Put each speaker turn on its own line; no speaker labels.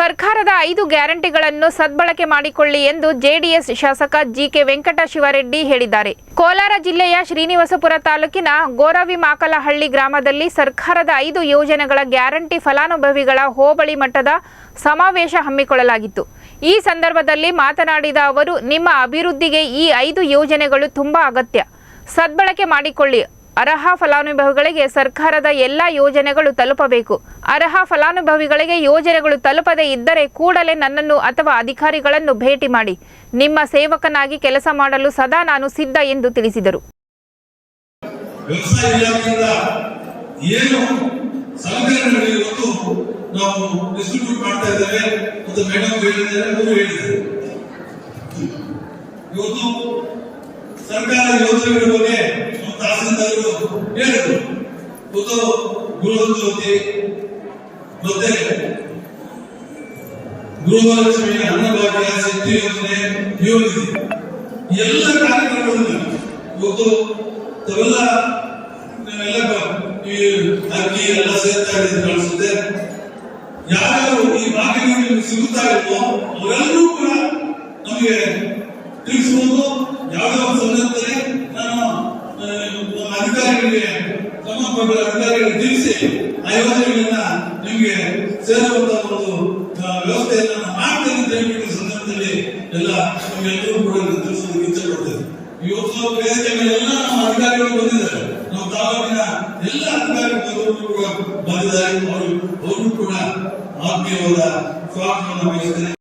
ಸರ್ಕಾರದ 5 ಗ್ಯಾರಂಟಿಗಳನ್ನು ಸದ್ಬಳಕೆ ಮಾಡಿಕೊಳ್ಳಿ ಎಂದು ಜೆಡಿಎಸ್ ಶಾಸಕ ಜಿಕೆ ವೆಂಕಟಶಿವರೆಡ್ಡಿ ಹೇಳಿದ್ದಾರೆ. ಕೋಲಾರ ಜಿಲ್ಲೆಯ ಶ್ರೀನಿವಾಸಪುರ ತಾಲೂಕಿನ ಗೋರವಿಮಾಕಲಹಳ್ಳಿ ಗ್ರಾಮದಲ್ಲಿ ಸರ್ಕಾರದ 5 ಯೋಜನೆಗಳ ಗ್ಯಾರಂಟಿ ಫಲಾನುಭವಿಗಳ ಹೋಬಳಿ ಮಟ್ಟದ ಸಮಾವೇಶ ಹಮ್ಮಿಕೊಳ್ಳಲಾಗಿತ್ತು. ಈ ಸಂದರ್ಭದಲ್ಲಿ ಮಾತನಾಡಿದ ಅವರು, ನಿಮ್ಮ ಅಭಿವೃದ್ಧಿಗೆ ಈ 5 ಯೋಜನೆಗಳು ತುಂಬಾ ಅಗತ್ಯ. ಸದ್ಬಳಕೆ ಮಾಡಿಕೊಳ್ಳಿ. ಅರ್ಹ ಫಲಾನುಭವಿಗಳಿಗೆ ಸರ್ಕಾರದ ಎಲ್ಲ ಯೋಜನೆಗಳು ತಲುಪಬೇಕು. ಅರ್ಹ ಫಲಾನುಭವಿಗಳಿಗೆ ಯೋಜನೆಗಳು ತಲುಪದೇ ಇದ್ದರೆ ಕೂಡಲೇ ನನ್ನನ್ನು ಅಥವಾ ಅಧಿಕಾರಿಗಳನ್ನು ಭೇಟಿ ಮಾಡಿ. ನಿಮ್ಮ ಸೇವಕನಾಗಿ ಕೆಲಸ ಮಾಡಲು ಸದಾ ನಾನು ಸಿದ್ಧ ಎಂದು ತಿಳಿಸಿದರು.
ಸರ್ಕಾರ ಯೋಜನೆಗಳ ಬಗ್ಗೆ ತಹಸೀಲ್ದಾರರು ಹೇಳಿದ್ರು. ಗೃಹಜ್ಯೋತಿ ಮತ್ತೆ ಗೃಹಲಕ್ಷ್ಮಿ, ಅನ್ನಭಾಗ್ಯ, ಶಕ್ತಿ ಯೋಜನೆ ಎಲ್ಲ ಕಾರ್ಯಕ್ರಮಗಳನ್ನು ಇವತ್ತು ತಾವೆಲ್ಲ ಅಕ್ಕಿ ಎಲ್ಲ ಸೇರ್ತಾ ಇದೆ ಕಾಣಿಸುತ್ತೆ. ಯಾರು ಈ ಭಾಗ್ಯಗಳು ಸಿಗುತ್ತಾ ಇಲ್ವೋ ಅವರೆಲ್ಲರೂ ಕೂಡ ನಮಗೆ ತಿಳಿಸುವುದು. ಯಾವುದೋ ಒಂದು ಸಂದರ್ಭದಲ್ಲಿ ನಾನು ಅಧಿಕಾರಿಗಳಿಗೆ ಸಂಬಂಧಪಟ್ಟ ಅಧಿಕಾರಿಗಳಿಗೆ ತಿಳಿಸಿ ಆ ಯೋಜನೆಗಳನ್ನ ನಿಮಗೆ ಸೇರುವಂತ ಒಂದು ವ್ಯವಸ್ಥೆಯನ್ನು ಮಾಡ್ತೇನೆ ಅಂತ ಹೇಳ್ಬಿಟ್ಟು ಸಂದರ್ಭದಲ್ಲಿ ಎಲ್ಲ ನಮ್ಗೆಲ್ಲರೂ ಕೂಡ ತಿಳಿಸೋದಕ್ಕೆ ಇಚ್ಛೆ ಪಡ್ತೇವೆ. ಇವತ್ತು ವೇದಿಕೆಗಳೆಲ್ಲ ನಮ್ಮ ಅಧಿಕಾರಿಗಳು ಬಂದಿದ್ದಾರೆ, ನಮ್ಮ ತಾಲೂಕಿನ ಎಲ್ಲ ಅಧಿಕಾರಿಗಳು ಕೂಡ ಬಂದಿದ್ದಾರೆ. ಅವರು ಕೂಡ ಆತ್ಮೀಯವಾದ ಸ್ವಾಗತವನ್ನು ಬಯಸ್ತೇನೆ.